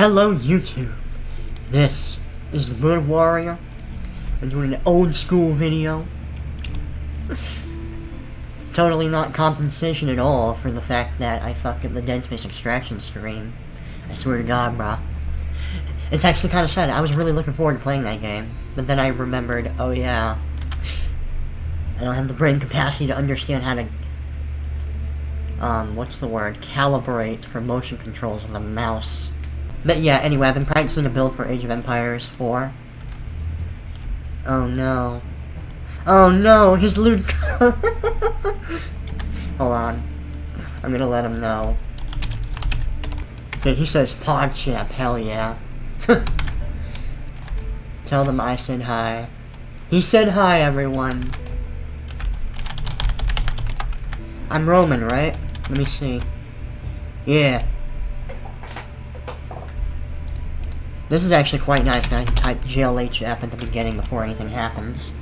Hello YouTube, this is the Good Warrior. I'm doing an old school video. Totally not compensation at all for the fact that I fucked up the Dead Space Extraction stream. I swear to God, bruh. It's actually kind of sad. I was really looking forward to playing that game, but then I remembered, oh yeah, I don't have the brain capacity to understand how to, what's the word, calibrate for motion controls with a mouse. But yeah, anyway, I've been practicing a build for Age of Empires 4. Oh no. Oh no, his loot. Hold on. I'm gonna let him know. Okay, he says PodChamp, hell yeah. Tell them I said hi. He said hi, everyone. I'm Roman, right? Let me see. Yeah. This is actually quite nice, and I can type JLHF at the beginning before anything happens.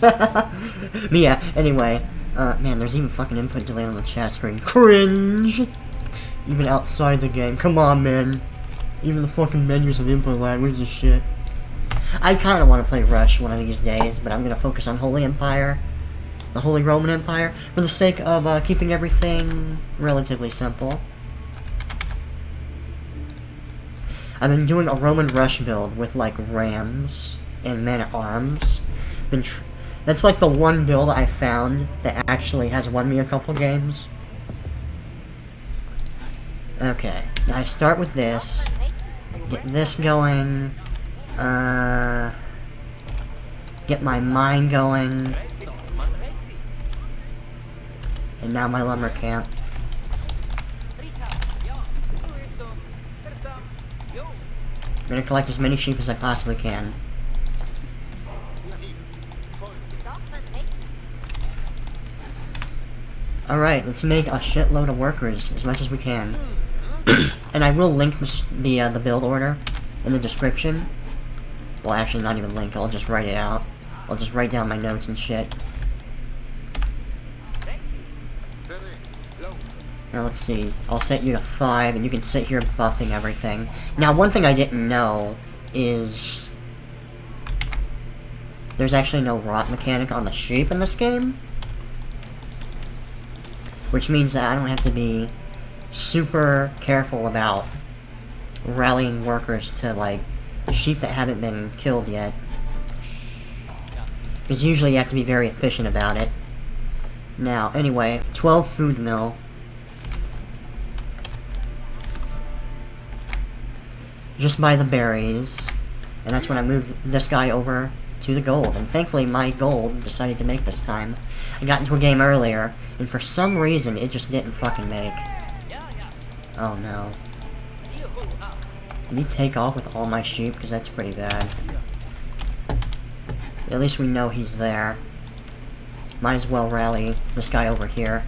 But yeah, anyway, man, there's even fucking input delay on the chat screen. Cringe! Even outside the game. Come on, man. Even the fucking menus of input lag. What is this shit? I kinda wanna play Rush one of these days, but I'm gonna focus on Holy Empire. The Holy Roman Empire, for the sake of, keeping everything relatively simple. I've been doing a Roman Rush build with, like, rams and men-at-arms. That's, like, the one build I found that actually has won me a couple games. Okay, now I start with this. Get this going. Get my mine going. And now my lumber camp. I'm gonna collect as many sheep as I possibly can. Alright, let's make a shitload of workers, as much as we can. And I will link the build order in the description. Well, actually, not even link, I'll just write it out. I'll just write down my notes and shit. Now let's see, I'll set you to 5, and you can sit here buffing everything. Now, one thing I didn't know is there's actually no rot mechanic on the sheep in this game. Which means that I don't have to be super careful about rallying workers to, like, sheep that haven't been killed yet. Because usually you have to be very efficient about it. Now, anyway, 12 food mill. Just by the berries, and that's when I moved this guy over to the gold, and thankfully my gold decided to make this time. I got into a game earlier, and for some reason it just didn't fucking make. Oh no. Can you take off with all my sheep? Because that's pretty bad. At least we know he's there. Might as well rally this guy over here.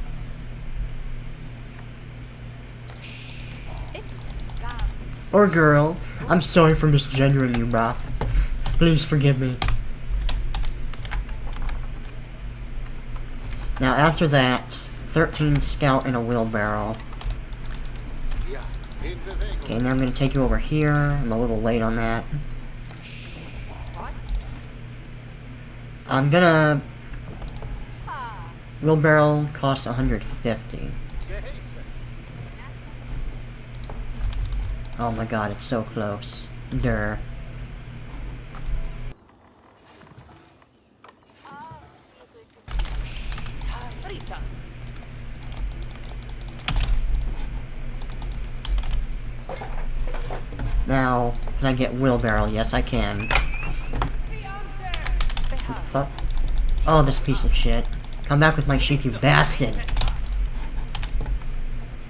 Or girl. I'm sorry for misgendering you, brah. Please forgive me. Now after that, 13 scout and a wheelbarrow. Okay, now I'm gonna take you over here. I'm a little late on that. I'm gonna... Wheelbarrow costs 150. Oh my god, it's so close. Durr. Now, can I get wheelbarrow? Yes, I can. What the fuck? Oh, this piece of shit. Come back with my sheep, you bastard!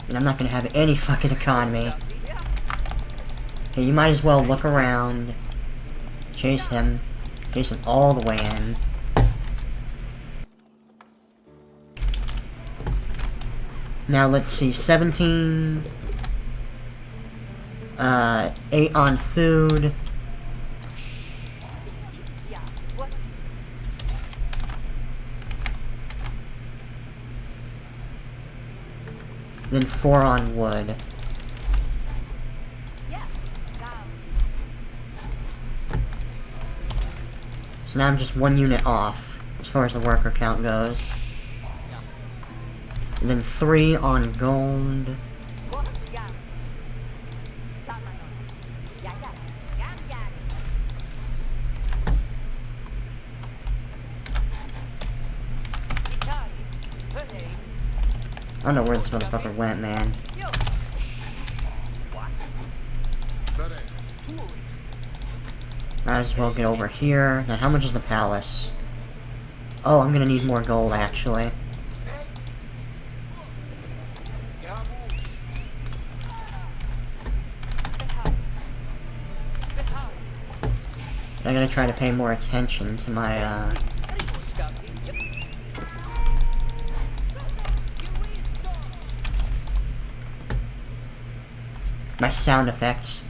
And I'm not gonna have any fucking economy. Okay, you might as well look around. Chase him. Chase him all the way in. Now let's see, 17... 8 on food. Then 4 on wood. So now I'm just 1 unit off, as far as the worker count goes. And then 3 on gold. I don't know where this motherfucker went, man. Might as well get over here. Now, how much is the palace? Oh, I'm gonna need more gold, actually. I'm gonna try to pay more attention to my, my sound effects.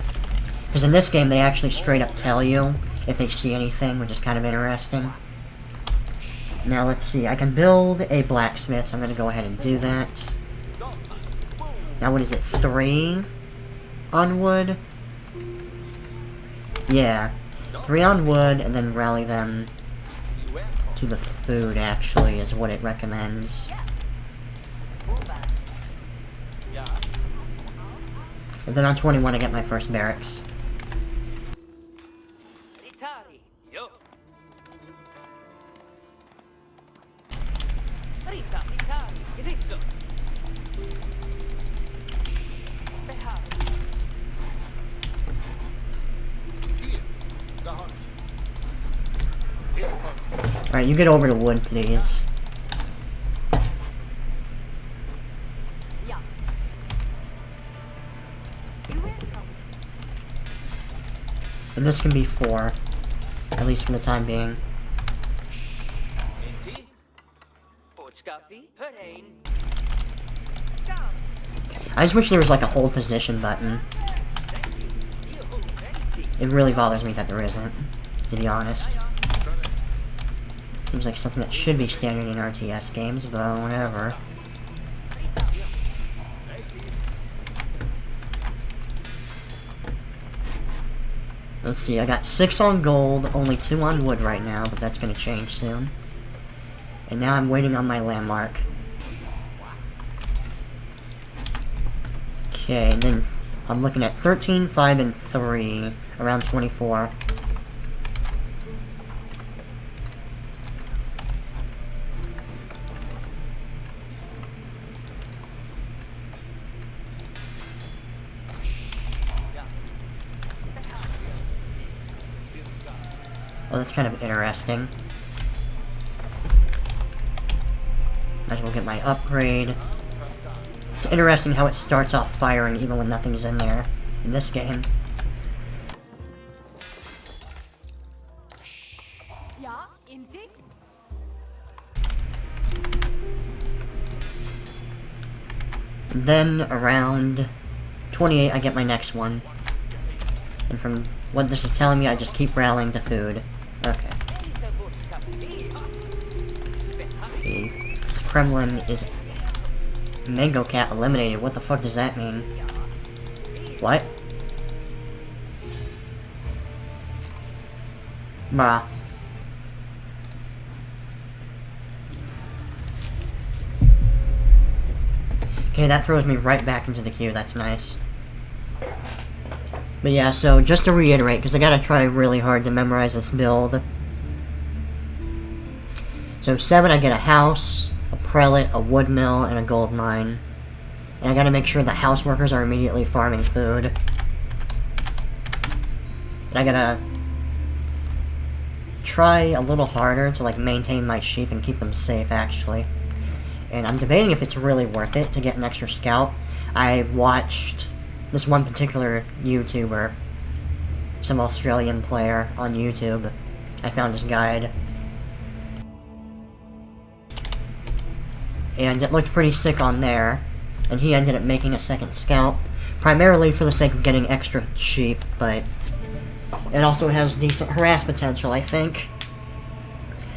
Because in this game, they actually straight up tell you if they see anything, which is kind of interesting. Now, let's see. I can build a blacksmith, so I'm going to go ahead and do that. Now, what is it? 3 on wood? Yeah. 3 on wood, and then rally them to the food, actually, is what it recommends. And then on 21, I get my first barracks. Alright, you get over to wood, please. And this can be 4, at least for the time being. I just wish there was like a hold position button. It really bothers me that there isn't, to be honest. Seems like something that should be standard in RTS games, but whatever. Let's see, I got 6 on gold, only 2 on wood right now, but that's gonna change soon. And now I'm waiting on my landmark. Okay, and then I'm looking at 13, 5, and 3, around 24. Oh, that's kind of interesting. Might as well get my upgrade. It's interesting how it starts off firing even when nothing's in there in this game. And then around 28 I get my next one. And from what this is telling me, I just keep rallying to food. Okay. This Kremlin is Mango Cat eliminated. What the fuck does that mean? What? Bruh. Okay, that throws me right back into the queue. That's nice. But yeah, so just to reiterate, because I gotta try really hard to memorize this build. So 7, I get a house, a prelate, a wood mill, and a gold mine. And I gotta make sure the house workers are immediately farming food. And I gotta try a little harder to like maintain my sheep and keep them safe, actually. And I'm debating if it's really worth it to get an extra scout. I watched this one particular YouTuber, some Australian player on YouTube. I found his guide. And it looked pretty sick on there. And he ended up making a second scout, primarily for the sake of getting extra sheep, but it also has decent harass potential, I think.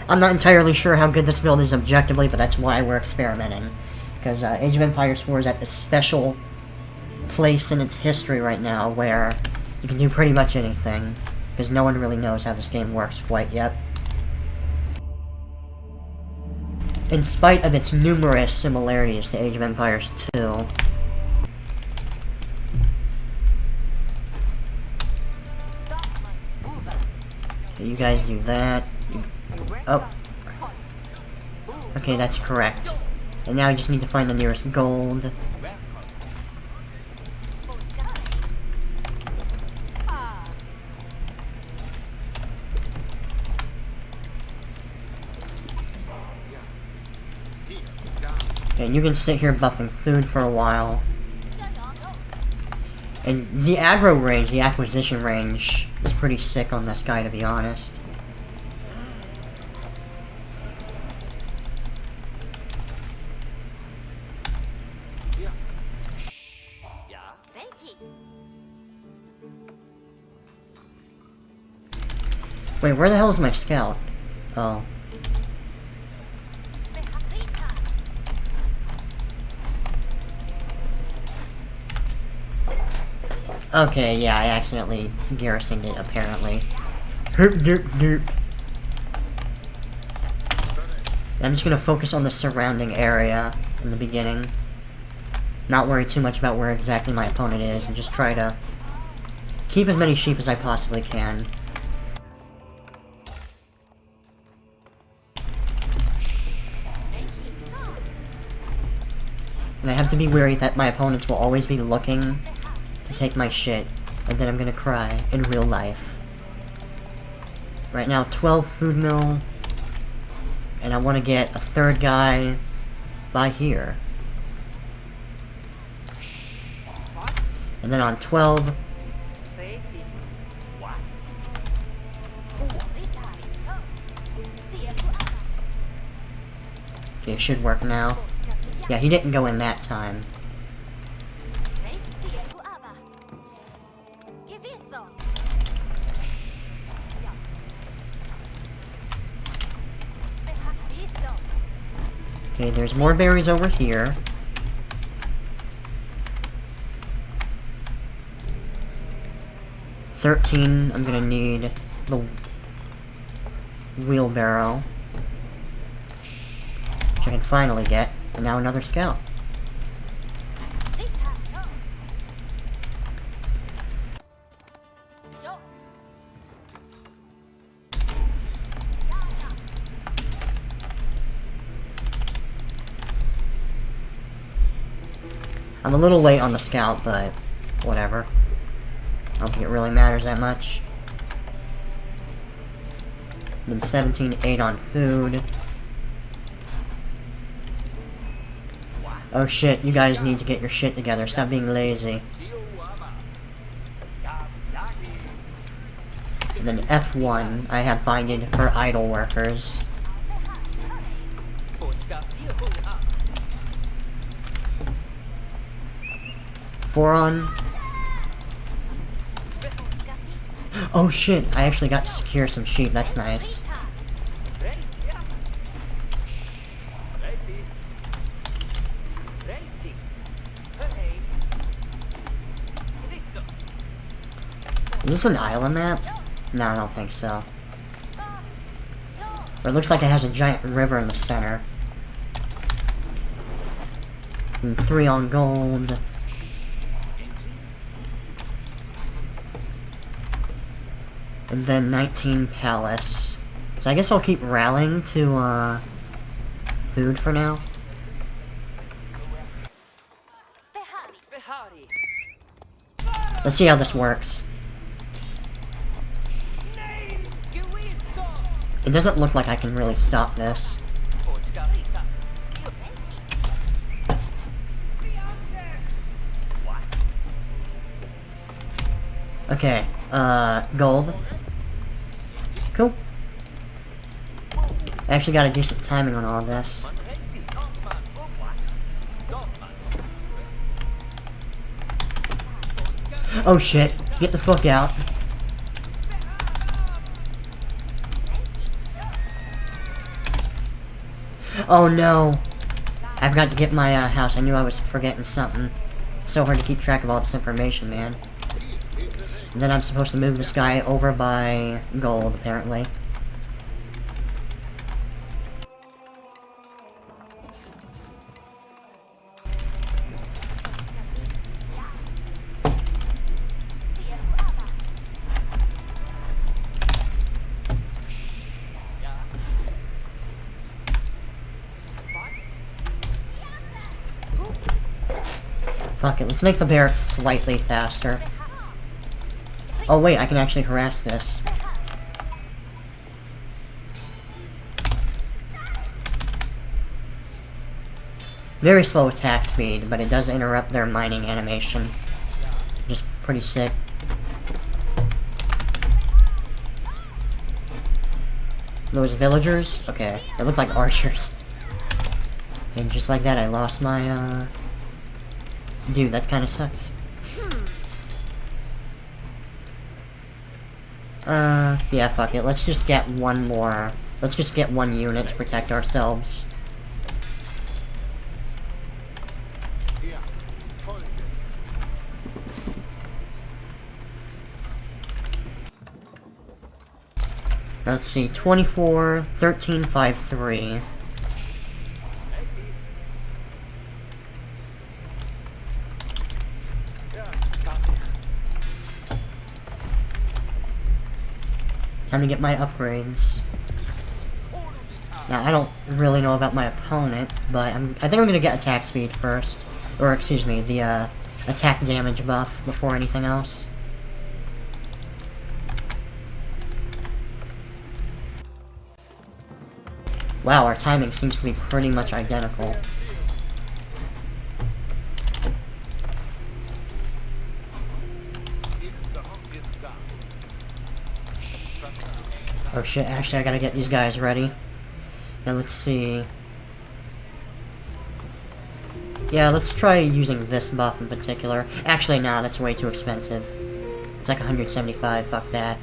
I'm not entirely sure how good this build is objectively, but that's why we're experimenting. Because Age of Empires 4 is at this special place in its history right now where you can do pretty much anything. Because no one really knows how this game works quite yet. in spite of its numerous similarities to Age of Empires 2. Okay, you guys do that. Oh. Okay, that's correct. And now I just need to find the nearest gold. Okay, you can sit here buffing food for a while. And the aggro range, the acquisition range, is pretty sick on this guy, to be honest. Wait, where the hell is my scout? Oh. Okay, yeah, I accidentally garrisoned it, apparently. Herp derp derp. I'm just gonna focus on the surrounding area in the beginning. Not worry too much about where exactly my opponent is, and just try to keep as many sheep as I possibly can. And I have to be wary that my opponents will always be looking to take my shit, and then I'm gonna cry in real life. Right now, 12 food mill, and I want to get a third guy by here. And then on 12... Okay, it should work now. Yeah, he didn't go in that time. Okay, there's more berries over here. $13, I'm gonna need the wheelbarrow, which I can finally get, and now another scout. I'm a little late on the scout, but whatever. I don't think it really matters that much. Then 17-8 on food. Oh shit, you guys need to get your shit together. Stop being lazy. And then F1, I have binded for idle workers. Foron. Oh shit, I actually got to secure some sheep, that's nice. Is this an island map? No, I don't think so. Or it looks like it has a giant river in the center. And 3 on gold. And then 19 palace. So I guess I'll keep rallying to, food for now. Let's see how this works. It doesn't look like I can really stop this. Okay, gold. Cool. I actually got a decent timing on all this. Oh shit, get the fuck out. Oh no. I forgot to get my house. I knew I was forgetting something. It's so hard to keep track of all this information, man. And then I'm supposed to move this guy over by gold, apparently. Fuck it, let's make the barracks slightly faster. Oh wait, I can actually harass this. Very slow attack speed, but it does interrupt their mining animation. Just pretty sick. Those villagers? Okay, they look like archers. And just like that, I lost my, Dude, that kinda sucks. Yeah, fuck it. Let's just get one more. Let's just get one unit to protect ourselves. Let's see, 24, 13, 5, 3. Time to get my upgrades. Now, I don't really know about my opponent, but I think I'm gonna get attack speed first. Or, excuse me, the, attack damage buff before anything else. Wow, our timing seems to be pretty much identical. Oh shit, actually I gotta get these guys ready. Now let's see. Yeah, let's try using this buff in particular. Actually, nah, that's way too expensive. It's like 175, fuck that.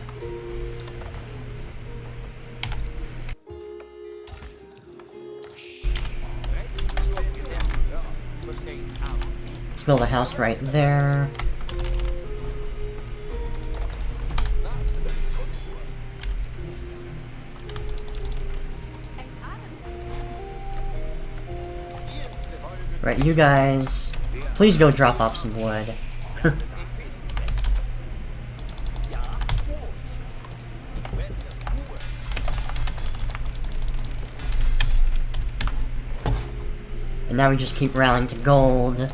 Let's build a house right there. Right, you guys, please go drop off some wood. And now we just keep rallying to gold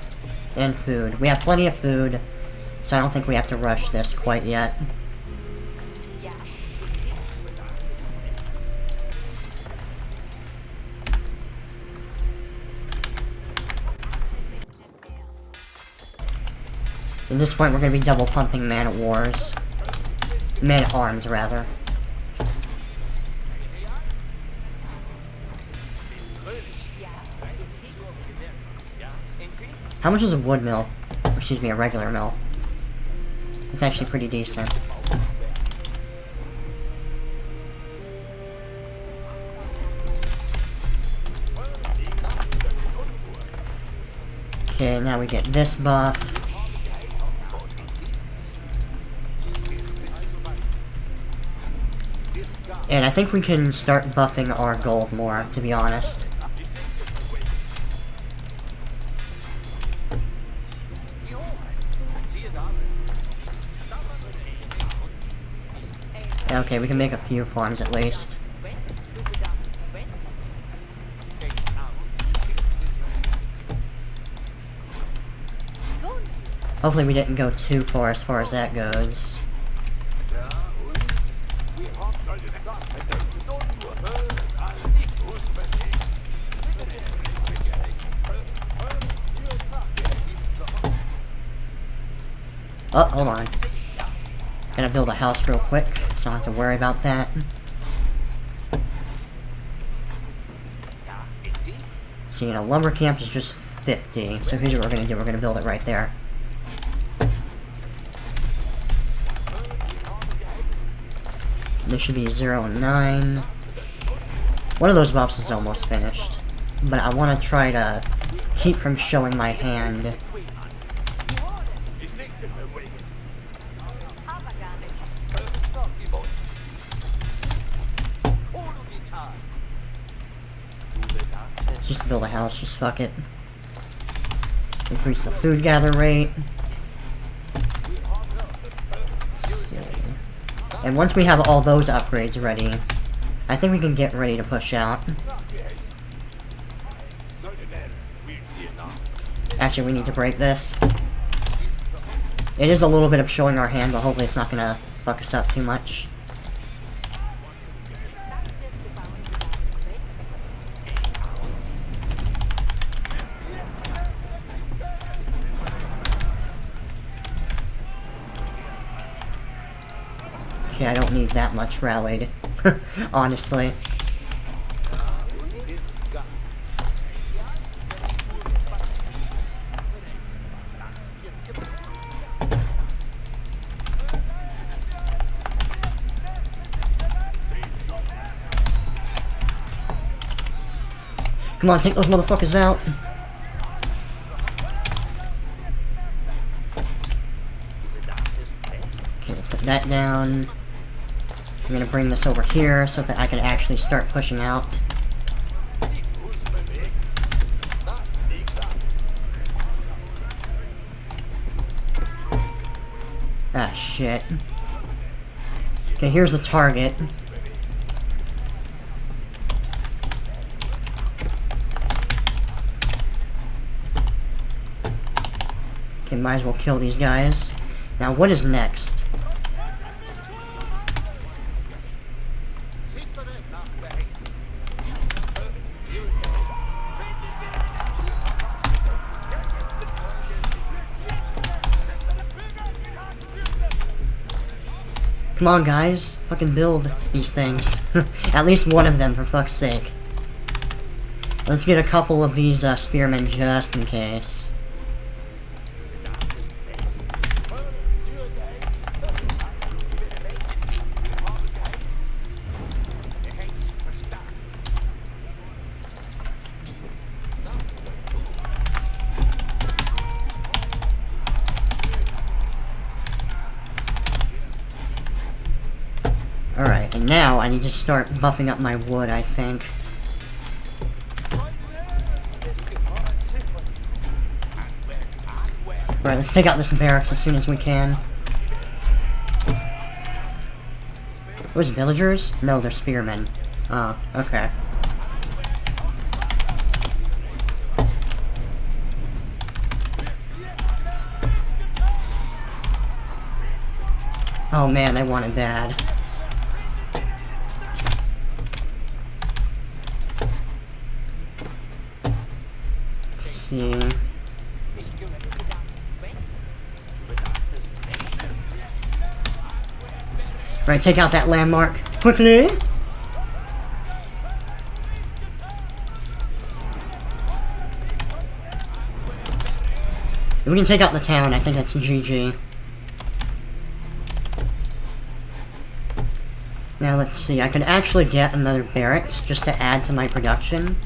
and food. We have plenty of food, so I don't think we have to rush this quite yet. At this point, we're going to be double pumping man-at-wars. Man-at-arms, rather. How much is a wood mill? Or, excuse me, a regular mill? It's actually pretty decent. Okay, now we get this buff. And I think we can start buffing our gold more, to be honest. Okay, we can make a few farms at least. Hopefully we didn't go too far as that goes. Oh, hold on. Gonna build a house real quick, so I don't have to worry about that. See, a lumber camp is just 50, so here's what we're gonna do. We're gonna build it right there. This should be 0 and 9. One of those boxes is almost finished, but I want to try to keep from showing my hand. Just build a house, just fuck it. Increase the food gather rate. And once we have all those upgrades ready, I think we can get ready to push out. Actually, we need to break this. It is a little bit of showing our hand, but hopefully it's not gonna fuck us up too much. Okay, I don't need that much rallied, honestly. Come on, take those motherfuckers out. Okay, we'll put that down. I'm gonna bring this over here so that I can actually start pushing out. Ah, shit. Okay, here's the target. Okay, might as well kill these guys. Now, what is next? Come on, guys. Fucking build these things. At least one of them, for fuck's sake. Let's get a couple of these spearmen just in case. Alright, and now I need to start buffing up my wood, I think. Alright, let's take out this barracks as soon as we can. Those villagers? No, they're spearmen. Oh, okay. Oh man, they want it bad. Let's see. Right, take out that landmark. Quickly! If we can take out the town, I think that's GG. Now let's see, I could actually get another barracks just to add to my production.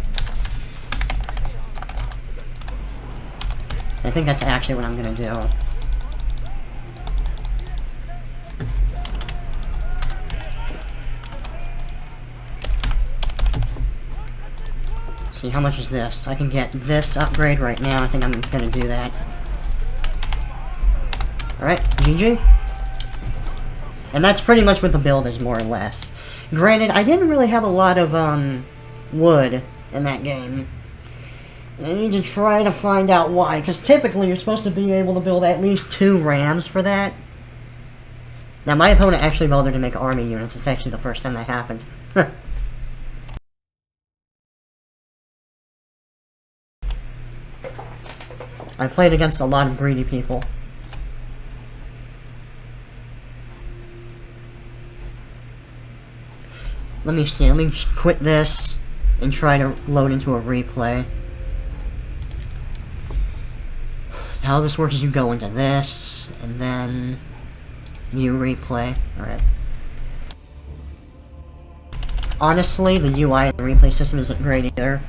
I think that's actually what I'm gonna do. See, how much is this? I can get this upgrade right now. I think I'm gonna do that. Alright, GG. And that's pretty much what the build is, more or less. Granted, I didn't really have a lot of, wood in that game. I need to try to find out why, because typically you're supposed to be able to build at least 2 rams for that. Now, my opponent actually bothered to make army units. It's actually the first time that happened. I played against a lot of greedy people. Let me see, let me just quit this and try to load into a replay. How this works is you go into this, and then new replay. Alright. Honestly, the UI of the replay system isn't great either.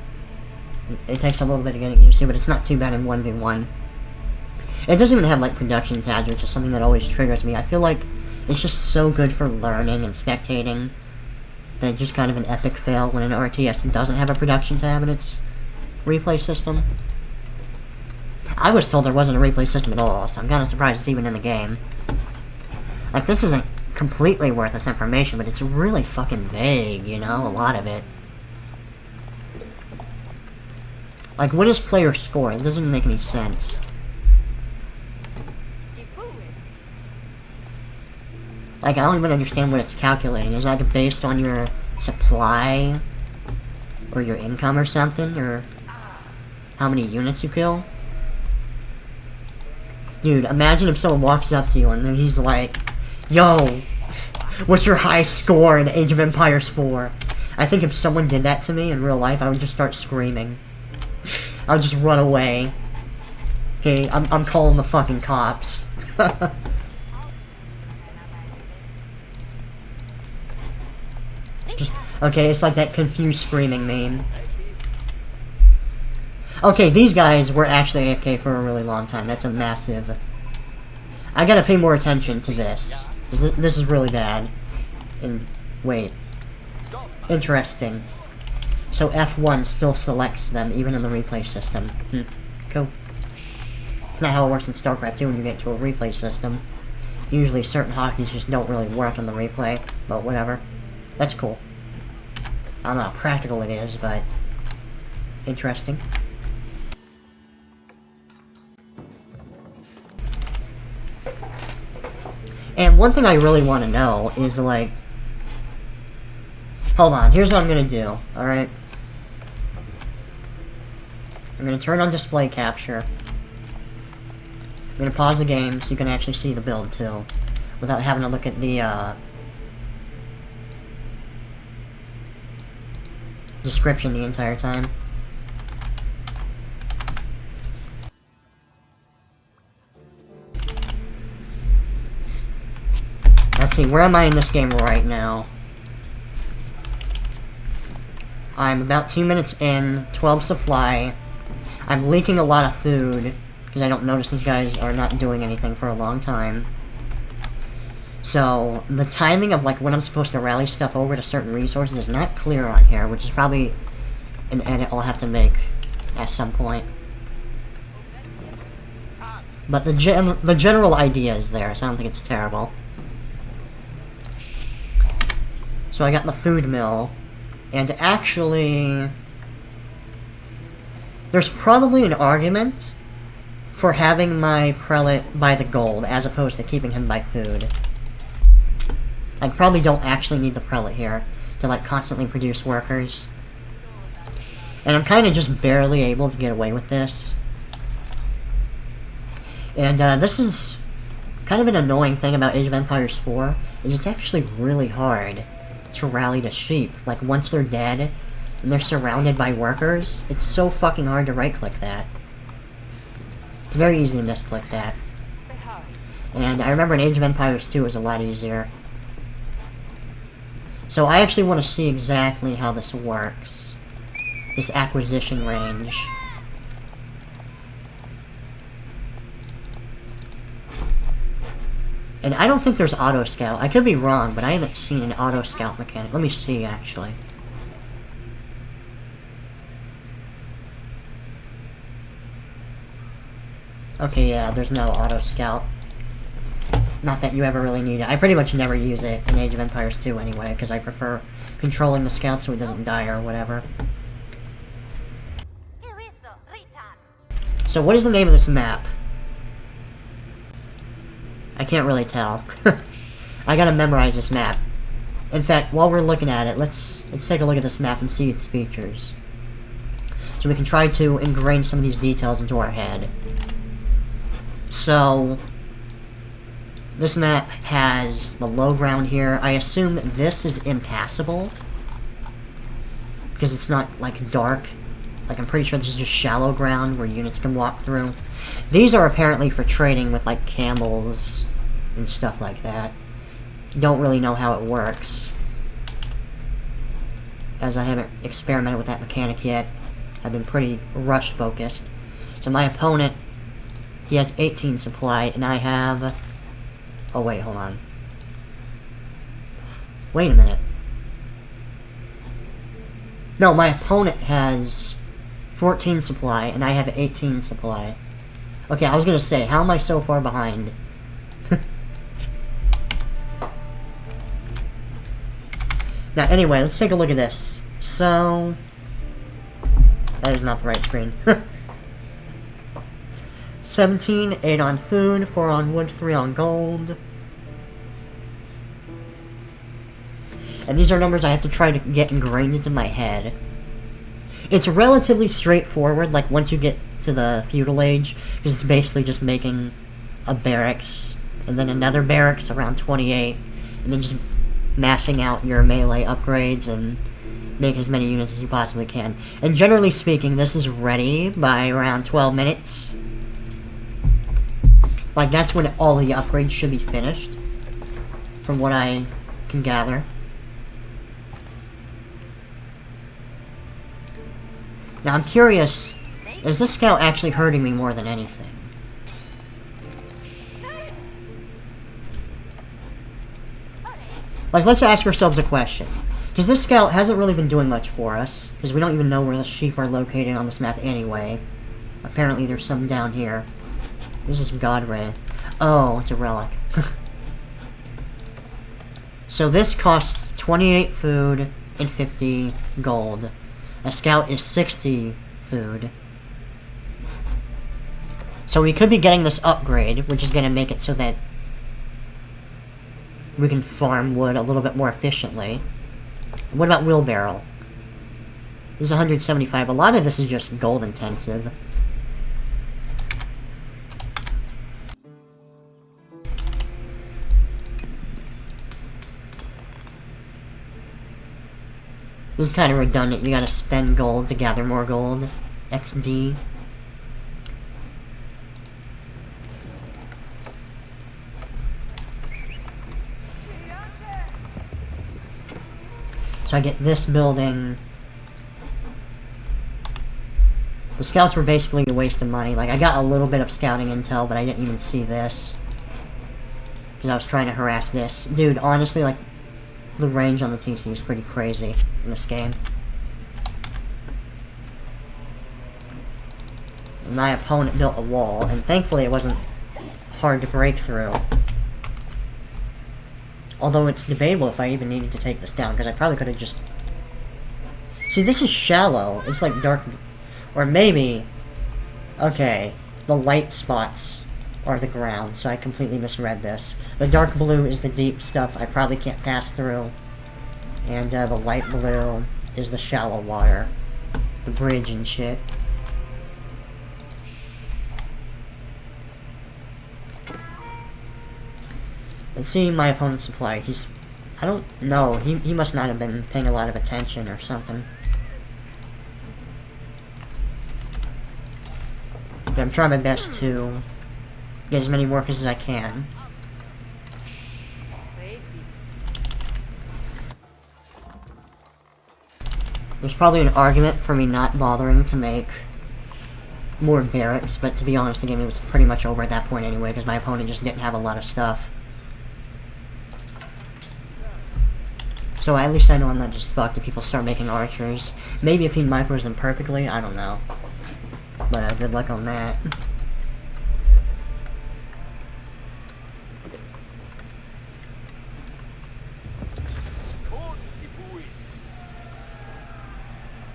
It takes a little bit of getting used to, but it's not too bad in 1v1. It doesn't even have, like, production tabs, which is something that always triggers me. I feel like it's just so good for learning and spectating that it's just kind of an epic fail when an RTS doesn't have a production tab in its replay system. I was told there wasn't a replay system at all, so I'm kind of surprised it's even in the game. Like, this isn't completely worthless information, but it's really fucking vague, you know? A lot of it. Like, what is player score? It doesn't make any sense. Like, I don't even understand what it's calculating. Is that based on your supply? Or your income or something? Or how many units you kill? Dude, imagine if someone walks up to you and then he's like, yo, what's your high score in Age of Empires 4? I think if someone did that to me in real life, I would just start screaming. I would just run away. Okay, I'm calling the fucking cops. Just, okay, it's like that confused screaming meme. Okay, these guys were actually AFK for a really long time. That's a massive... I gotta pay more attention to this. This is really bad. And, wait. Interesting. So F1 still selects them, even in the replay system. Cool. It's not how it works in StarCraft 2 when you get to a replay system. Usually certain hotkeys just don't really work in the replay, but whatever. That's cool. I don't know how practical it is, but... interesting. And one thing I really want to know is, like... Hold on, here's what I'm gonna do, alright? I'm gonna turn on display capture. I'm gonna pause the game so you can actually see the build, too. Without having to look at the, description the entire time. Let's see, where am I in this game right now? I'm about 2 minutes in, 12 supply. I'm leaking a lot of food, because I don't notice these guys are not doing anything for a long time. So, the timing of, like, when I'm supposed to rally stuff over to certain resources is not clear on here, which is probably an edit I'll have to make at some point. But the general idea is there, so I don't think it's terrible. So I got the food mill, and actually, there's probably an argument for having my prelate buy the gold, as opposed to keeping him by food. I probably don't actually need the prelate here to, like, constantly produce workers. And I'm kind of just barely able to get away with this. And, this is kind of an annoying thing about Age of Empires 4, is it's actually really hard to rally the sheep. Like, once they're dead, and they're surrounded by workers, it's so fucking hard to right-click that. It's very easy to misclick that. And I remember in Age of Empires 2 it was a lot easier. So I actually want to see exactly how this works. This acquisition range. And I don't think there's auto-scout. I could be wrong, but I haven't seen an auto-scout mechanic. Let me see, actually. Okay, yeah, there's no auto-scout. Not that you ever really need it. I pretty much never use it in Age of Empires 2 anyway, because I prefer controlling the scout so he doesn't die or whatever. So what is the name of this map? I can't really tell. I gotta memorize this map. In fact, while we're looking at it, let's take a look at this map and see its features. So we can try to ingrain some of these details into our head. So, this map has the low ground here. I assume that this is impassable, because it's not, like, dark. Like, I'm pretty sure this is just shallow ground where units can walk through. These are apparently for trading with, like, camels and stuff like that. Don't really know how it works, as I haven't experimented with that mechanic yet. I've been pretty rush-focused. So my opponent, he has 18 supply, and I have... Oh, wait, hold on. Wait a minute. No, my opponent has 14 supply, and I have 18 supply. Okay, I was gonna say, how am I so far behind? Now, anyway, let's take a look at this. So... That is not the right screen. 17, 8 on food, 4 on wood, 3 on gold. And these are numbers I have to try to get ingrained into my head. It's relatively straightforward, like once you get to the feudal age, because it's basically just making a barracks, and then another barracks around 28, and then just massing out your melee upgrades and make as many units as you possibly can. And generally speaking, this is ready by around 12 minutes. Like, that's when all the upgrades should be finished, from what I can gather. Now, I'm curious, is this scout actually hurting me more than anything? Like, let's ask ourselves a question. Because this scout hasn't really been doing much for us, because we don't even know where the sheep are located on this map anyway. Apparently there's some down here. This is God Ray. Oh, it's a relic. So this costs 28 food and 50 gold. A scout is 60 food. So we could be getting this upgrade, which is going to make it so that we can farm wood a little bit more efficiently. What about wheelbarrow? This is 175. A lot of this is just gold intensive. This is kind of redundant. You gotta spend gold to gather more gold. XD. So I get this building. The scouts were basically a waste of money. Like, I got a little bit of scouting intel, but I didn't even see this. Because I was trying to harass this. Dude, honestly, like, the range on the TC is pretty crazy in this game. And my opponent built a wall, and thankfully it wasn't hard to break through. Although it's debatable if I even needed to take this down, because I probably could have just... See, this is shallow. It's like dark... Or maybe... Okay, the light spots are the ground, so I completely misread this. The dark blue is the deep stuff I probably can't pass through. And the light blue is the shallow water. The bridge and shit. Let's see my opponent's supply. He's... I don't know. He must not have been paying a lot of attention or something. But I'm trying my best to get as many workers as I can. There's probably an argument for me not bothering to make more barracks, but to be honest, the game was pretty much over at that point anyway, because my opponent just didn't have a lot of stuff. So at least I know I'm not just fucked if people start making archers. Maybe if he micros them perfectly, I don't know. But good luck on that.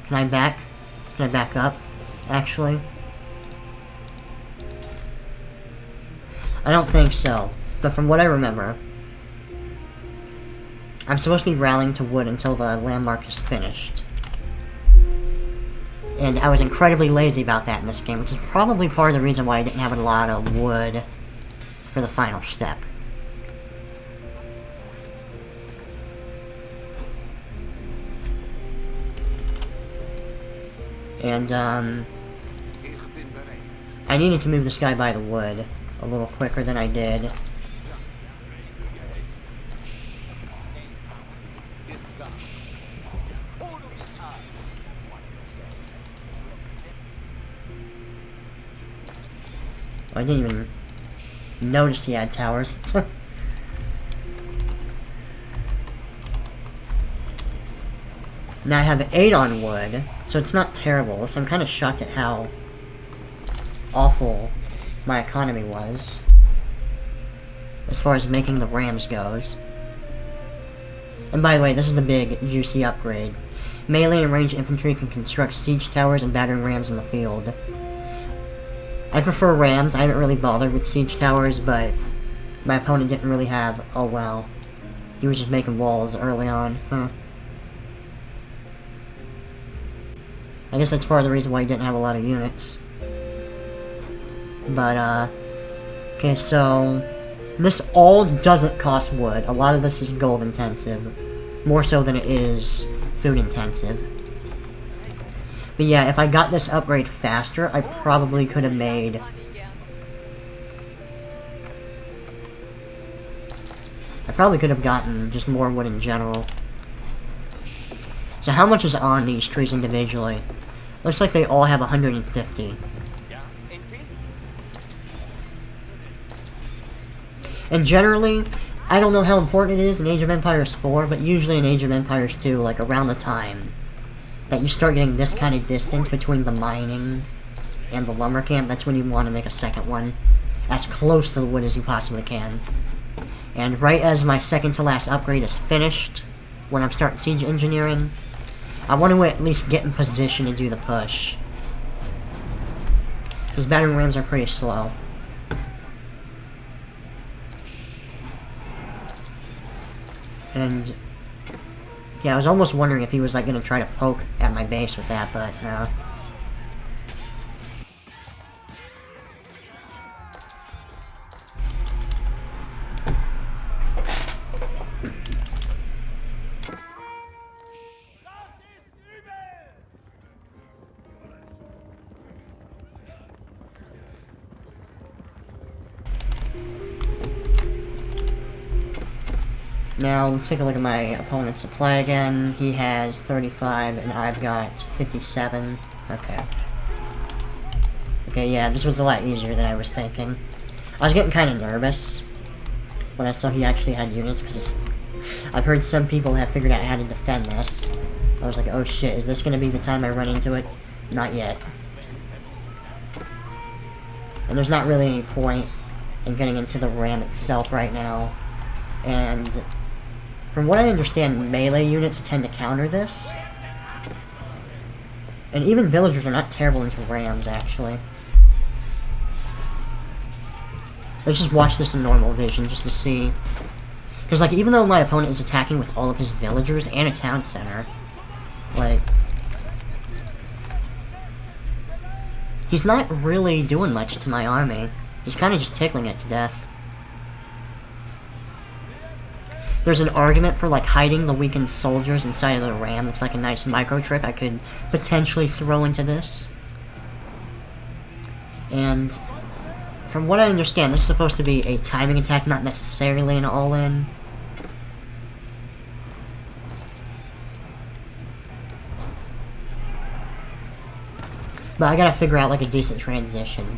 Can I back? Can I back up, actually? I don't think so, but from what I remember, I'm supposed to be rallying to wood until the landmark is finished. And I was incredibly lazy about that in this game, which is probably part of the reason why I didn't have a lot of wood for the final step. And, I needed to move this guy by the wood a little quicker than I did. I didn't even notice he had towers. Now I have 8 on wood, so it's not terrible, so I'm kind of shocked at how awful my economy was, as far as making the rams goes. And by the way, this is the big, juicy upgrade. Melee and ranged infantry can construct siege towers and battering rams in the field. I prefer rams. I haven't really bothered with siege towers, but my opponent didn't really have... Oh, well. He was just making walls early on. Huh. I guess that's part of the reason why he didn't have a lot of units. But, okay, so... this all doesn't cost wood. A lot of this is gold intensive. More so than it is food intensive. But yeah, if I got this upgrade faster, I probably could have made... I probably could have gotten just more wood in general. So how much is on these trees individually? Looks like they all have 150. And generally, I don't know how important it is in Age of Empires 4, but usually in Age of Empires 2, like around the time that you start getting this kind of distance between the mining and the lumber camp, that's when you want to make a second one. As close to the wood as you possibly can. And right as my second to last upgrade is finished, when I'm starting siege engineering, I want to at least get in position to do the push. Because battering rams are pretty slow. And yeah, I was almost wondering if he was like gonna try to poke at my base with that, but no. Now, let's take a look at my opponent's supply again. He has 35, and I've got 57. Okay. Okay, yeah, this was a lot easier than I was thinking. I was getting kind of nervous when I saw he actually had units, because I've heard some people have figured out how to defend this. I was like, oh shit, is this going to be the time I run into it? Not yet. And there's not really any point in getting into the ram itself right now. And from what I understand, melee units tend to counter this. And even villagers are not terrible into rams, actually. Let's just watch this in normal vision, just to see. Because, like, even though my opponent is attacking with all of his villagers and a town center, like... he's not really doing much to my army. He's kind of just tickling it to death. There's an argument for, like, hiding the weakened soldiers inside of the ram. It's like a nice micro trick I could potentially throw into this. And from what I understand, this is supposed to be a timing attack, not necessarily an all-in. But I gotta figure out, like, a decent transition.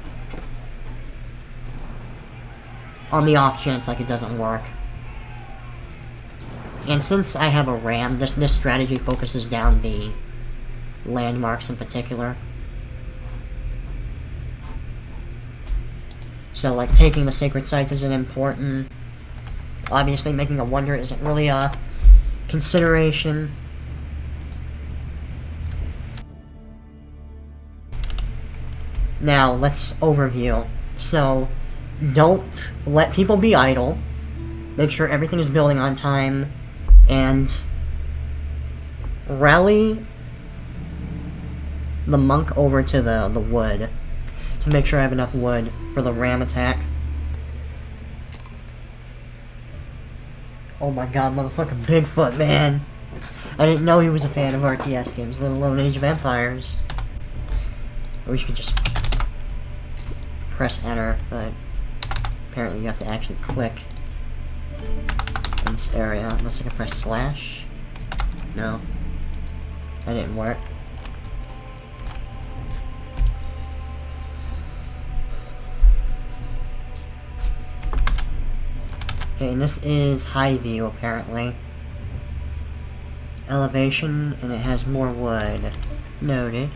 On the off chance, like, it doesn't work. And since I have a ram, this strategy focuses down the landmarks in particular. So, like, taking the sacred sites isn't important. Obviously, making a wonder isn't really a consideration. Now, let's overview. So, don't let people be idle. Make sure everything is building on time. And rally the monk over to the wood to make sure I have enough wood for the ram attack. Oh my god, motherfucking Bigfoot, man. I didn't know he was a fan of RTS games, let alone Age of Empires. I wish you could just press enter, but apparently you have to actually click in this area, unless I can press slash. No. That didn't work. Okay, and this is high view, apparently. Elevation, and it has more wood. Noted.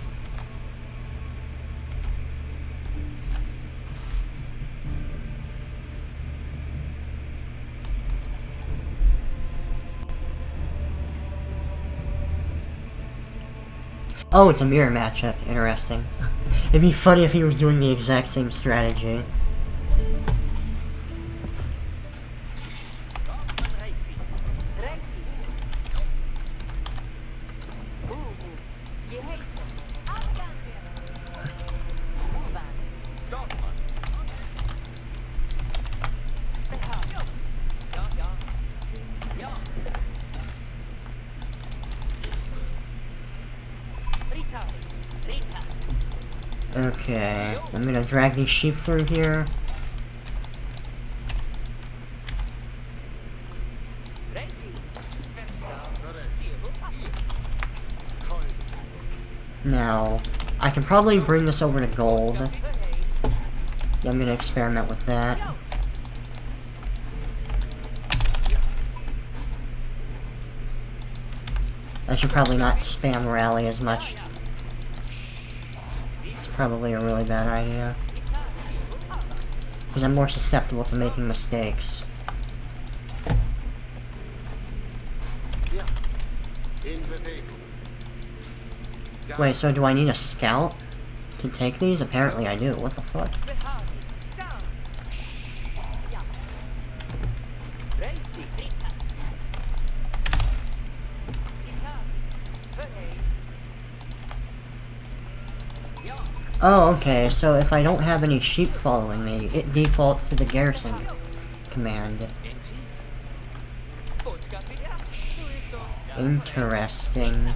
Oh, it's a mirror matchup. Interesting. It'd be funny if he was doing the exact same strategy. Okay, I'm gonna drag these sheep through here. Now, I can probably bring this over to gold. I'm gonna experiment with that. I should probably not spam rally as much. It's probably a really bad idea. Because I'm more susceptible to making mistakes. Wait, so do I need a scout to take these? Apparently I do. What the fuck? Oh, okay, so if I don't have any sheep following me, it defaults to the garrison command. Interesting.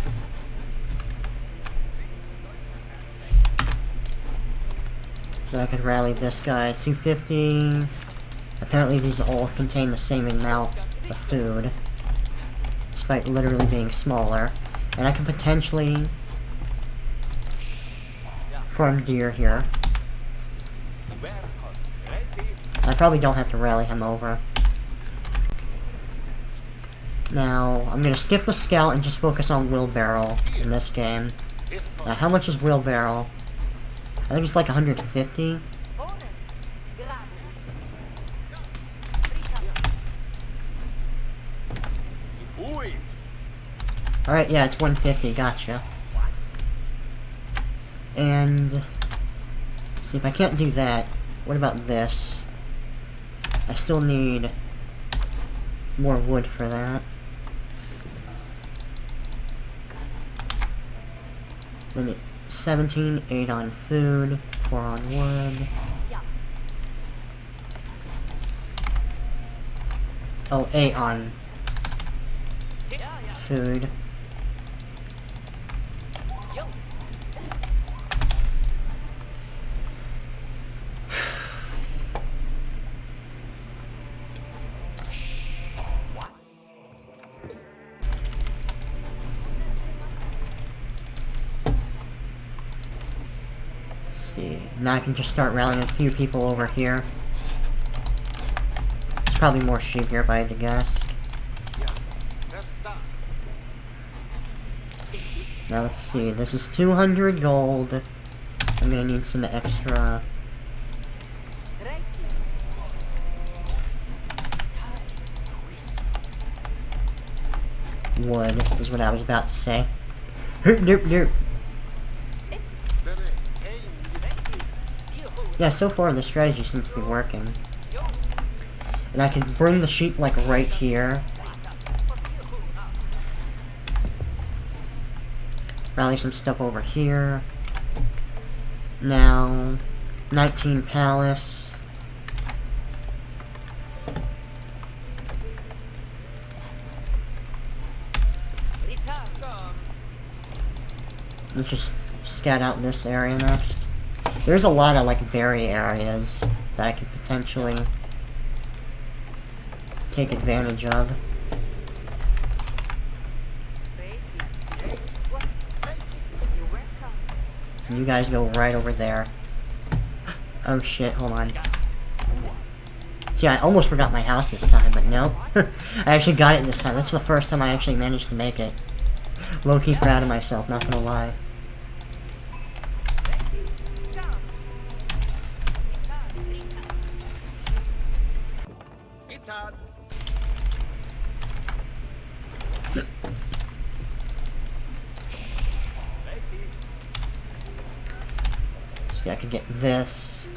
So I could rally this guy, 250. Apparently these all contain the same amount of food, despite literally being smaller. And I could potentially farm deer here. I probably don't have to rally him over. Now, I'm gonna skip the scout and just focus on wheelbarrow in this game. Now, how much is wheelbarrow? I think it's like 150. Alright, yeah, it's 150, gotcha. And see, if I can't do that, what about this? I still need more wood for that. Then 17, 8 on food, 4 on wood. Oh, 8 on food. Now I can just start rallying a few people over here. There's probably more sheep here if I had to guess. Now let's see, this is 200 gold. I'm gonna need some extra. Wood is what I was about to say. Yeah, so far the strategy seems to be working. And I can bring the sheep like right here. Rally some stuff over here. Now, 19 palace. Let's just scout out this area next. There's a lot of like berry areas that I could potentially take advantage of. And you guys go right over there. Oh shit, hold on. See, I almost forgot my house this time, but nope. I actually got it this time. That's the first time I actually managed to make it. Low-key proud of myself, not gonna lie. See, I could get this.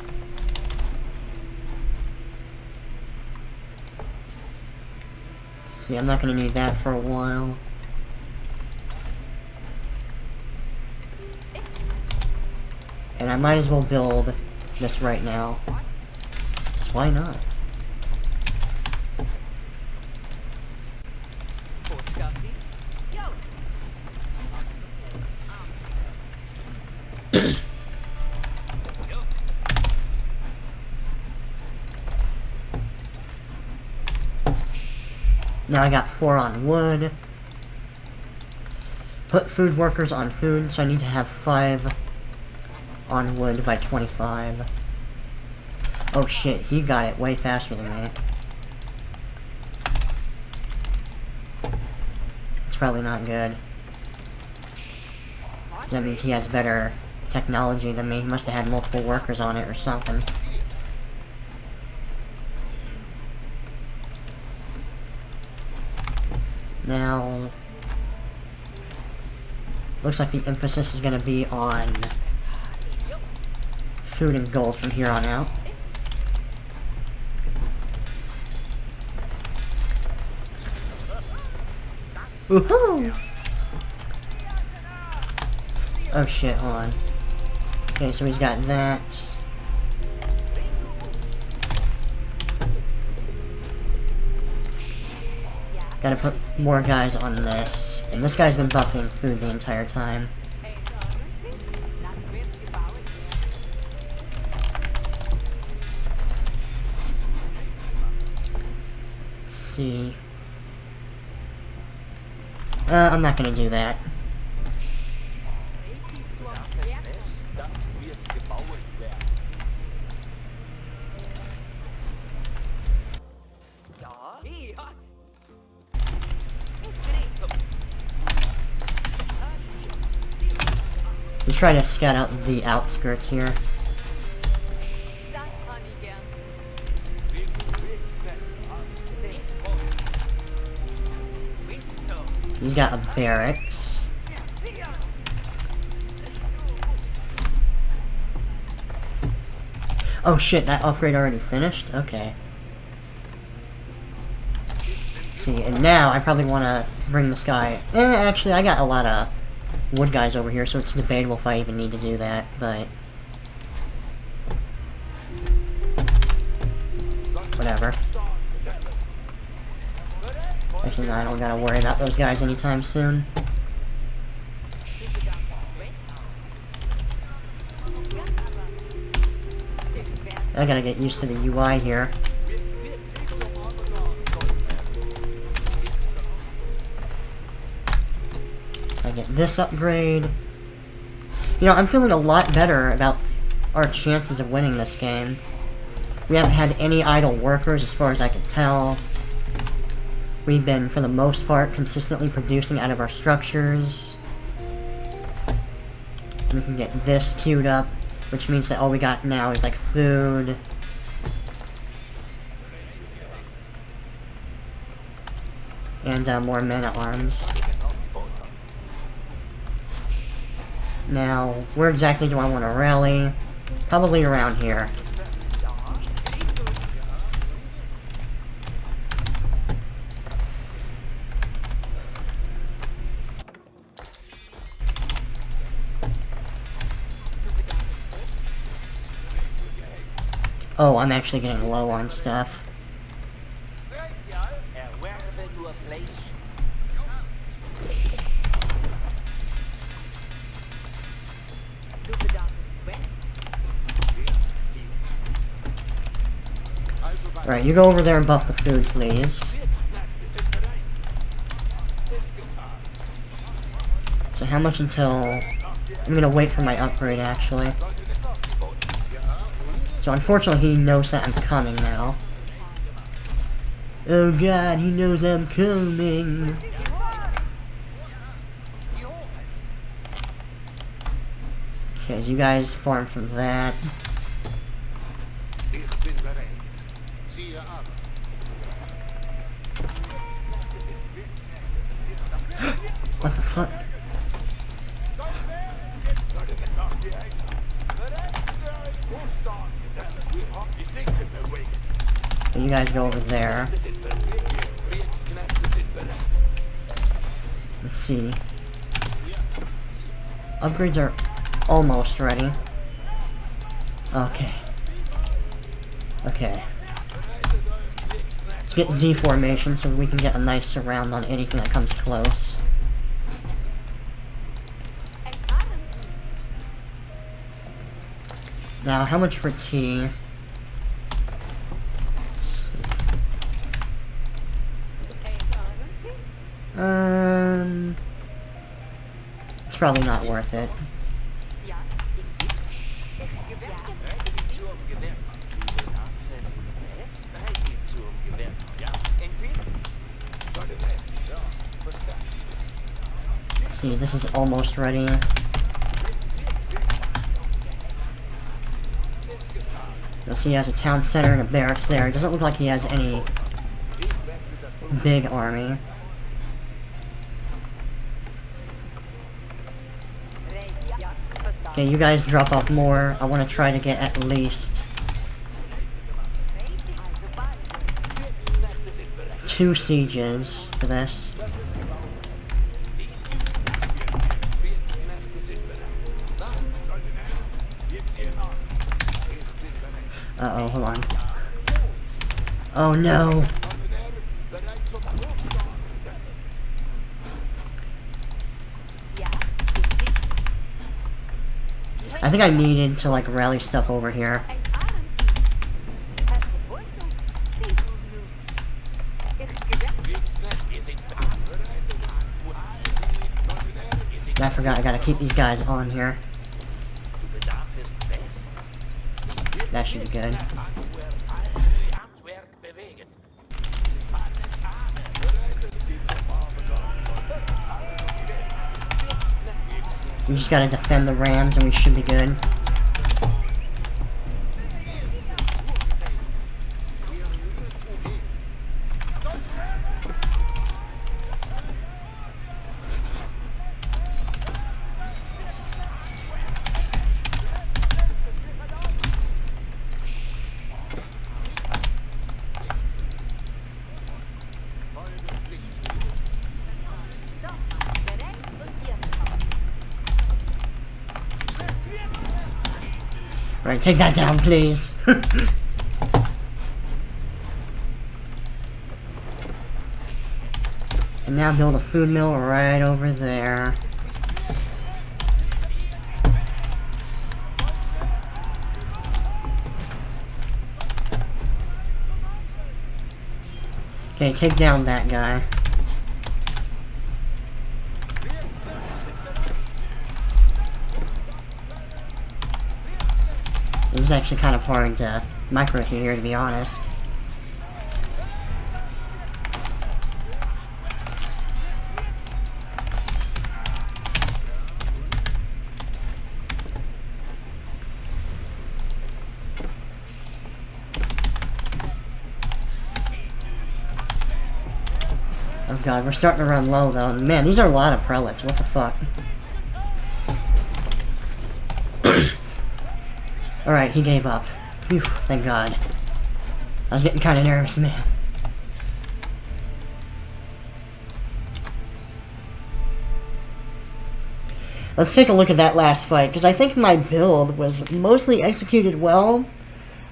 See, I'm not gonna need that for a while. And I might as well build this right now. So why not? Now I got 4 on wood. Put food workers on food, so I need to have 5 on wood by 25. Oh shit, he got it way faster than me. It's probably not good. That means he has better technology than me. He must have had multiple workers on it or something. Now, looks like the emphasis is going to be on food and gold from here on out. Woohoo! Oh shit, hold on. Okay, so he's got that. Gotta put more guys on this. And this guy's been buffing food the entire time. Let's see. I'm not gonna do that. Let's try to scout out the outskirts here. He's got a barracks. Oh shit, that upgrade already finished? Okay. Let's see, and now I probably want to bring this guy... actually, I got a lot of wood guys over here, so it's debatable if I even need to do that, but... whatever. Actually, no, I don't gotta worry about those guys anytime soon. I gotta get used to the UI here. I get this upgrade. You know, I'm feeling a lot better about our chances of winning this game. We haven't had any idle workers as far as I can tell. We've been, for the most part, consistently producing out of our structures. We can get this queued up, which means that all we got now is like food. And more men-at-arms. Now, where exactly do I want to rally? Probably around here. Oh, I'm actually getting low on stuff. Alright, you go over there and buff the food, please. So how much until... I'm gonna wait for my upgrade, actually. So unfortunately, he knows that I'm coming now. Oh god, he knows I'm coming. Okay, so you guys farm from that. What the fuck? You guys go over there. Let's see. Upgrades are almost ready. Okay. Okay. Let's get Z formation so we can get a nice surround on anything that comes close. Now, how much for tea? It's probably not worth it. Let's see, this is almost ready. You'll see he has a town center and a barracks there. It doesn't look like he has any big army. Okay, you guys drop off more. I want to try to get at least 2 sieges for this. Uh-oh, hold on. Oh no! I think I needed to like rally stuff over here. I forgot, I gotta keep these guys on here. That should be good. We just gotta defend the rams and we should be good. Alright, take that down, please. And now build a food mill right over there. Okay, take down that guy. This is actually kind of hard to micro through here, to be honest. Oh god, we're starting to run low though. Man, these are a lot of prelates, what the fuck. Alright, he gave up. Phew, thank god. I was getting kinda nervous, man. Let's take a look at that last fight, because I think my build was mostly executed well.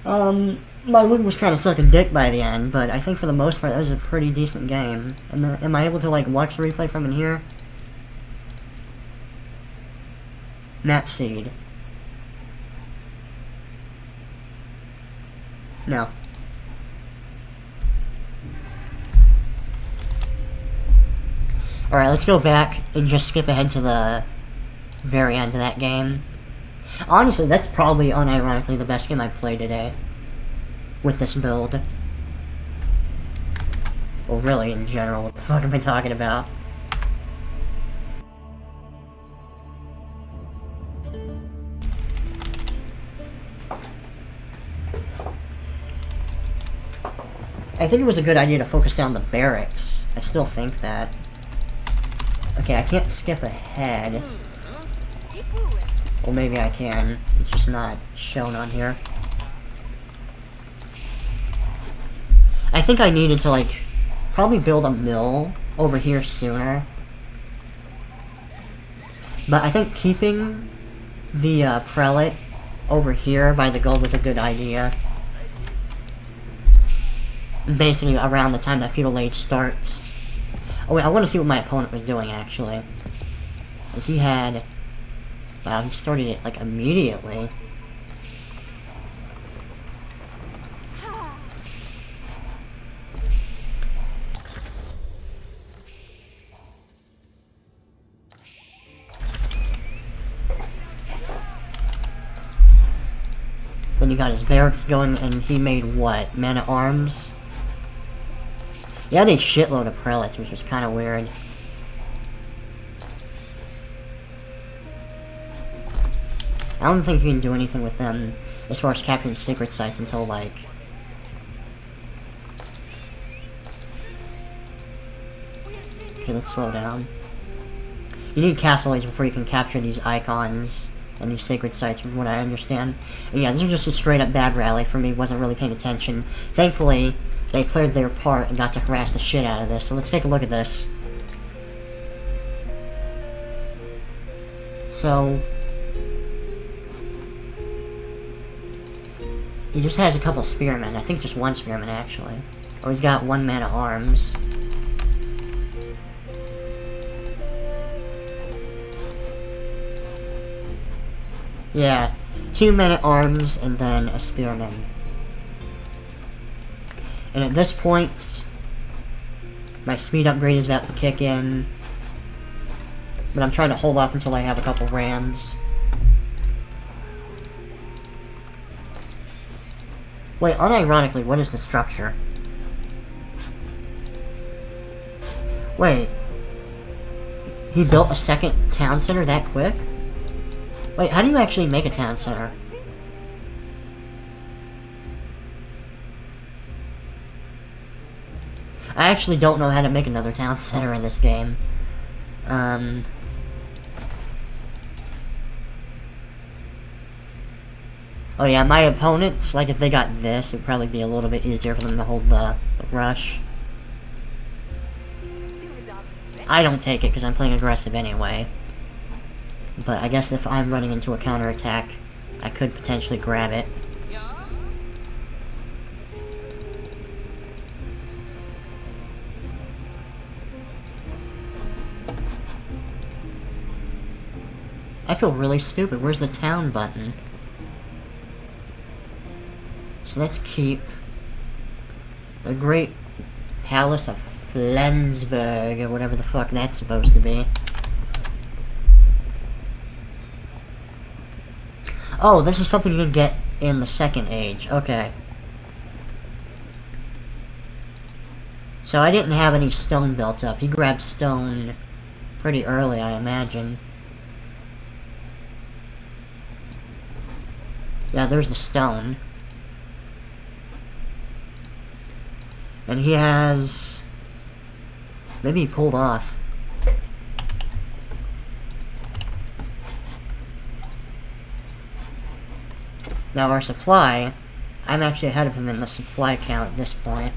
My wood was kind of sucking dick by the end, but I think for the most part that was a pretty decent game. And then, am I able to like watch the replay from in here? Map seed. No. Alright, let's go back and just skip ahead to the very end of that game. Honestly, that's probably unironically the best game I've played today. With this build. Well, really, in general, what the fuck am I talking about? I think it was a good idea to focus down the barracks. I still think that. Okay, I can't skip ahead. Well, maybe I can. It's just not shown on here. I think I needed to, like, probably build a mill over here sooner. But I think keeping the prelate over here by the gold was a good idea. Basically around the time that feudal age starts. Oh wait, I want to see what my opponent was doing actually. Because he had... Wow, he started it like immediately. Then he got his barracks going, and he made what? Men-at-arms? He had a shitload of prelates, which was kind of weird. I don't think you can do anything with them as far as capturing secret sites until, like... Okay, let's slow down. You need castle age before you can capture these icons and these sacred sites, from what I understand. And yeah, this was just a straight-up bad rally for me. Wasn't really paying attention. Thankfully, they played their part and got to harass the shit out of this. So let's take a look at this. So... he just has a couple spearmen. I think just one spearman, actually. Or he's got one man-at-arms. Yeah, 2 men-at-arms and then a spearman. And at this point, my speed upgrade is about to kick in. But I'm trying to hold off until I have a couple rams. Wait, unironically, what is the structure? Wait. He built a second town center that quick? Wait, how do you actually make a town center? I actually don't know how to make another town center in this game. Oh yeah, my opponents, like if they got this, it would probably be a little bit easier for them to hold the rush. I don't take it because I'm playing aggressive anyway. But I guess if I'm running into a counterattack, I could potentially grab it. I feel really stupid. Where's the town button? So let's keep the Great Palace of Flensburg, or whatever the fuck that's supposed to be. Oh, this is something you can get in the Second Age. Okay. So I didn't have any stone built up. He grabbed stone pretty early, I imagine. Yeah, there's the stone. And he has... maybe he pulled off. Now our supply, I'm actually ahead of him in the supply count at this point.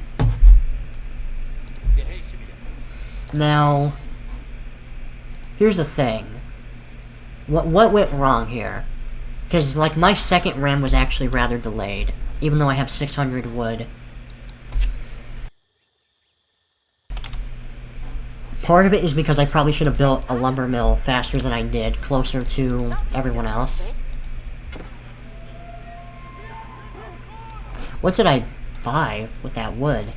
Now, here's the thing. What went wrong here? Because, like, my second ram was actually rather delayed, even though I have 600 wood. Part of it is because I probably should have built a lumber mill faster than I did, closer to everyone else. What did I buy with that wood?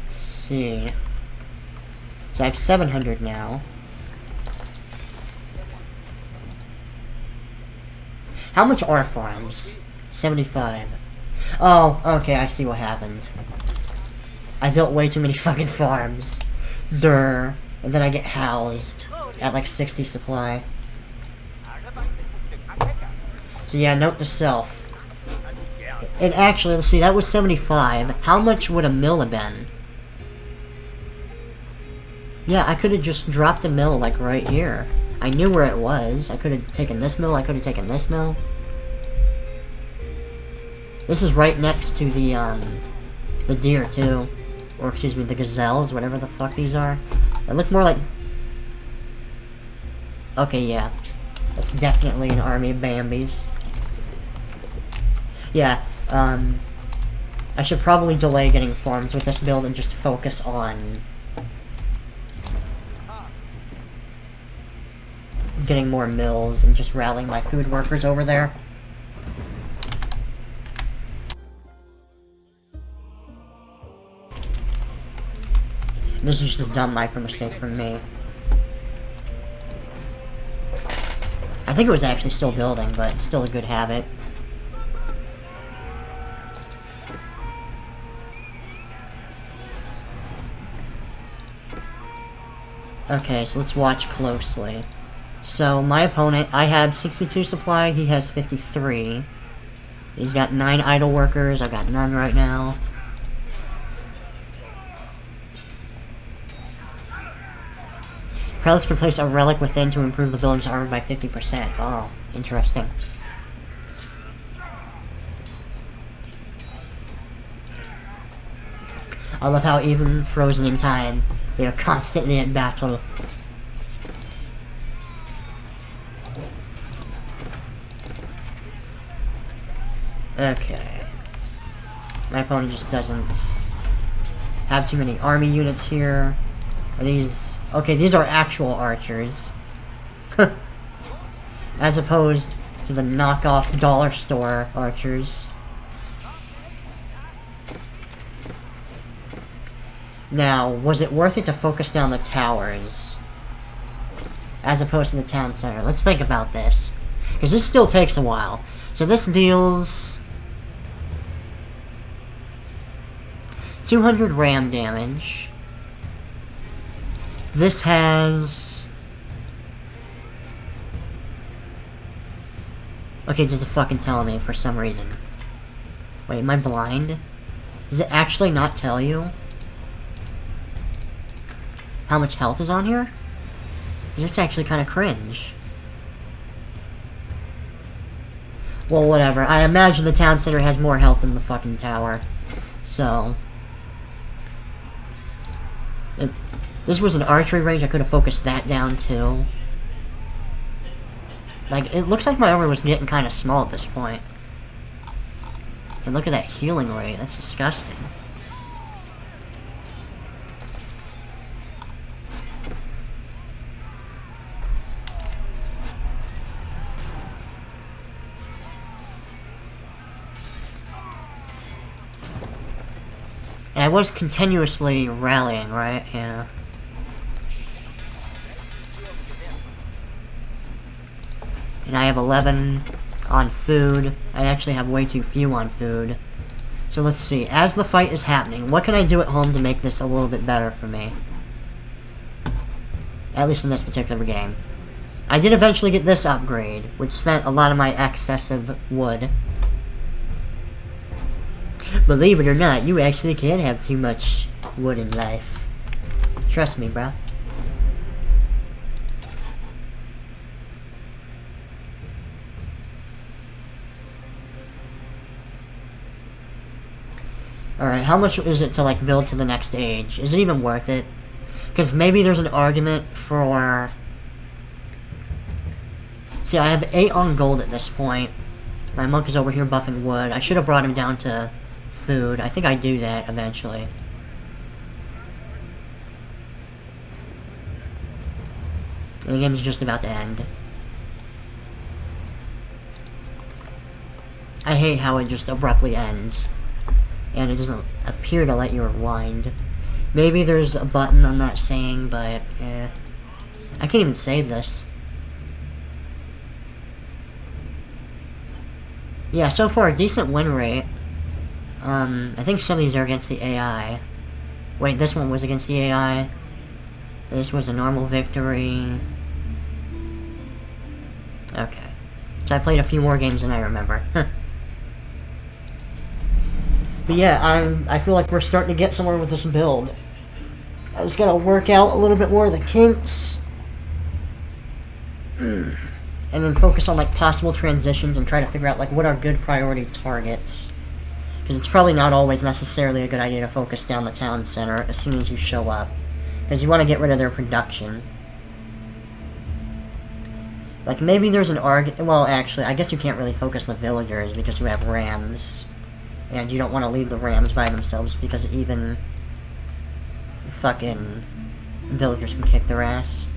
Let's see. So I have 700 now. How much are farms? 75. Oh, okay, I see what happened. I built way too many fucking farms. Durr. And then I get housed at like 60 supply. So yeah, note to self. And actually, let's see, that was 75. How much would a mill have been? Yeah, I could have just dropped a mill, like, right here. I knew where it was. I could have taken this mill, I could have taken this mill. This is right next to the deer, too. Or, excuse me, the gazelles, whatever the fuck these are. They look more like... okay, yeah. That's definitely an army of Bambis. Yeah, I should probably delay getting farms with this build and just focus on getting more mills and just rallying my food workers over there. This is just a dumb micro mistake from me. think it was actually still building, but it's still a good habit. Okay, so let's watch closely. So, my opponent, I have 62 supply, he has 53. He's got 9 idle workers, I've got none right now. Prelates can place a relic within to improve the building's armor by 50%. Oh, interesting. I love how even frozen in time, they are constantly in battle. Okay. My opponent just doesn't have too many army units here. Are these... Okay, these are actual archers. As opposed to the knockoff dollar store archers. Now, was it worth it to focus down the towers as opposed to the town center? Let's think about this. Because this still takes a while. So this deals 200 ram damage. This has... Okay, it doesn't fucking tell me for some reason. Wait, am I blind? Does it actually not tell you how much health is on here? It's actually kind of cringe. Well, whatever. I imagine the town center has more health than the fucking tower. So... If this was an archery range, I could have focused that down too. Like, it looks like my armor was getting kind of small at this point. And look at that healing rate. That's disgusting. And I was continuously rallying, right? Yeah. And I have 11 on food. I actually have way too few on food. So let's see. As the fight is happening, what can I do at home to make this a little bit better for me? At least in this particular game. I did eventually get this upgrade, which spent a lot of my excessive wood. Believe it or not, you actually can have too much wood in life. Trust me, bro. Alright, how much is it to, like, build to the next age? Is it even worth it? Because maybe there's an argument for... See, I have 8 on gold at this point. My monk is over here buffing wood. I should have brought him down to food. I think I do that eventually. And the game is just about to end. I hate how it just abruptly ends. And it doesn't appear to let you rewind. Maybe there's a button on that saying, but I can't even save this. Yeah, so far a decent win rate. I think some of these are against the AI. Wait, this one was against the AI. This was a normal victory. Okay. So I played a few more games than I remember. But yeah, I feel like we're starting to get somewhere with this build. I just gotta work out a little bit more of the kinks. And then focus on like possible transitions and try to figure out like what are good priority targets. Because it's probably not always necessarily a good idea to focus down the town center as soon as you show up. Because you want to get rid of their production. Like maybe there's an well actually, I guess you can't really focus the villagers because you have rams. And you don't want to leave the rams by themselves because even fucking villagers can kick their ass.